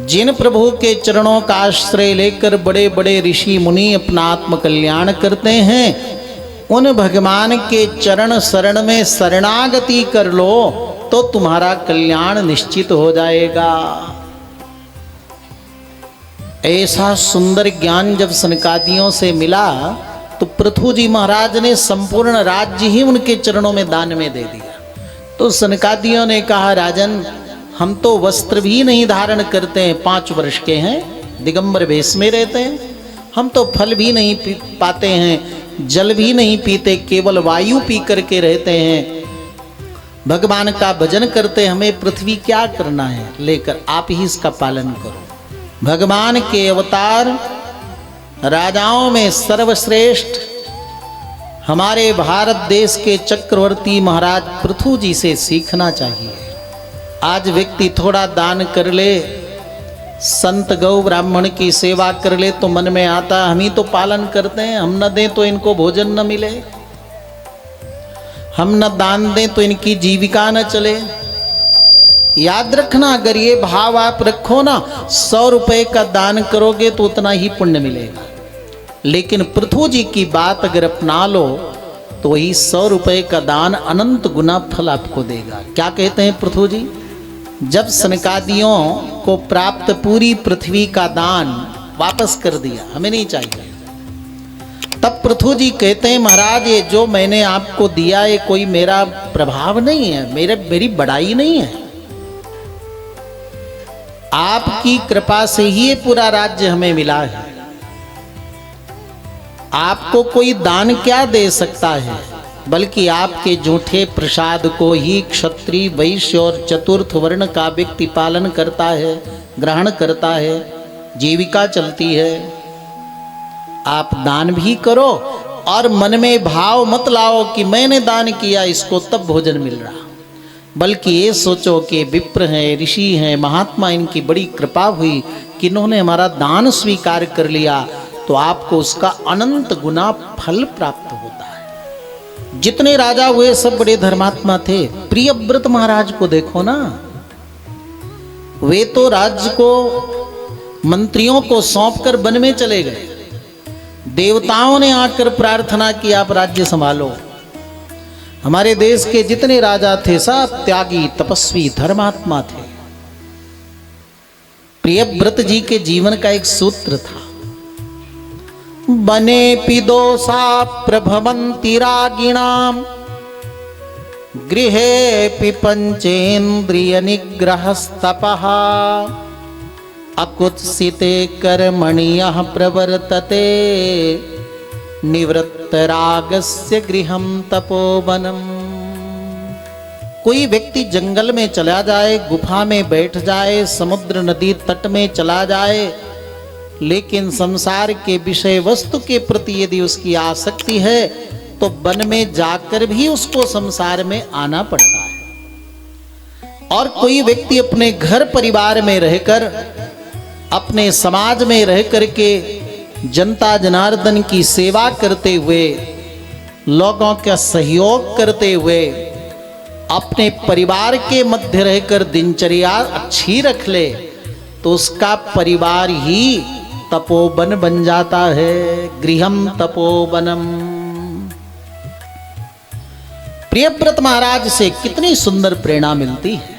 जिन प्रभु के चरणों का आश्रय लेकर बड़े बड़े ऋषि मुनि अपना आत्म कल्याण करते हैं, उन भगवान के चरण शरण में शरणागति कर लो तो तुम्हारा कल्याण निश्चित हो जाएगा। ऐसा सुंदर ज्ञान जब सनकादियों से मिला तो पृथु जी महाराज ने संपूर्ण राज्य ही उनके चरणों में दान में दे दिया। तो सनकादियों ने कहा, राजन हम तो वस्त्र भी नहीं धारण करते हैं, 5 वर्ष के हैं, दिगंबर वेश में रहते हैं, हम तो फल भी नहीं पाते हैं, जल भी नहीं पीते, केवल वायु पी करके रहते हैं, भगवान का भजन करते, हमें पृथ्वी क्या करना है, लेकर आप ही इसका पालन करो। भगवान के अवतार राजाओं में सर्वश्रेष्ठ हमारे भारत देश के चक्रवर्ती महाराज पृथु जी से सीखना चाहिए। आज व्यक्ति थोड़ा दान कर ले, संत गौ ब्राह्मण की सेवा कर ले तो मन में आता हम ही तो पालन करते हैं, हम न दें तो इनको भोजन न मिले, हम न दान दें तो इनकी जीविका न चले। याद रखना, अगर ये भाव आप रखो ना, 100 रुपए का दान करोगे तो उतना ही पुण्य मिलेगा। लेकिन पृथु जी की बात अगर अपना लो तो वही 100 रुपए का दान अनंत गुना फल आपको देगा। क्या कहते हैं पृथु जी? जब सनकादियों को प्राप्त पूरी पृथ्वी का दान वापस कर दिया, हमें नहीं चाहिए, तब पृथु जी कहते हैं, महाराज ये जो मैंने आपको दिया ये कोई मेरा प्रभाव नहीं है, मेरी बड़ाई नहीं है, आपकी कृपा से ही ये पूरा राज्य हमें मिला है। आपको कोई दान क्या दे सकता है, बल्कि आपके जूठे प्रसाद को ही क्षत्रिय, वैश्य और चतुर्थ वर्ण का व्यक्ति पालन करता है, ग्रहण करता है, जीविका चलती है। आप दान भी करो और मन में भाव मत लाओ कि मैंने दान किया इसको तब भोजन मिल रहा, बल्कि ये सोचो कि विप्र हैं, ऋषि हैं, महात्मा, इनकी बड़ी कृपा हुई कि इन्होंने हमारा दान स्वीकार कर लिया, तो आपको उसका अनंत गुना फल प्राप्त होता है। जितने राजा हुए सब बड़े धर्मात्मा थे। प्रियव्रत महाराज को देखो ना, वे तो राज्य को मंत्रियों को सौंपकर वन में चले गए, देवताओं ने आकर प्रार्थना की आप राज्य संभालो। हमारे देश के जितने राजा थे सब त्यागी, तपस्वी, धर्मात्मा थे। प्रियव्रत जी के जीवन का एक सूत्र था, बने पिदोषा प्रभवन्ति रागिणाम गृहे पंचेन्द्रिय निग्रहस्तपः अकुत्सिते कर्मण्यः प्रवर्तते निवृत्त रागस्य गृहं तपोवनम। कोई व्यक्ति जंगल में चला जाए, गुफा में बैठ जाए, समुद्र नदी तट में चला जाए, लेकिन संसार के विषय वस्तु के प्रति यदि उसकी आसक्ति है तो वन में जाकर भी उसको संसार में आना पड़ता है। और कोई व्यक्ति अपने घर परिवार में रहकर, अपने समाज में रह करके जनता जनार्दन की सेवा करते हुए, लोगों का सहयोग करते हुए, अपने परिवार के मध्य रहकर दिनचर्या अच्छी रख ले तो उसका परिवार ही तपोवन बन जाता है। गृहम तपोवनम। प्रियव्रत महाराज से कितनी सुंदर प्रेरणा मिलती है।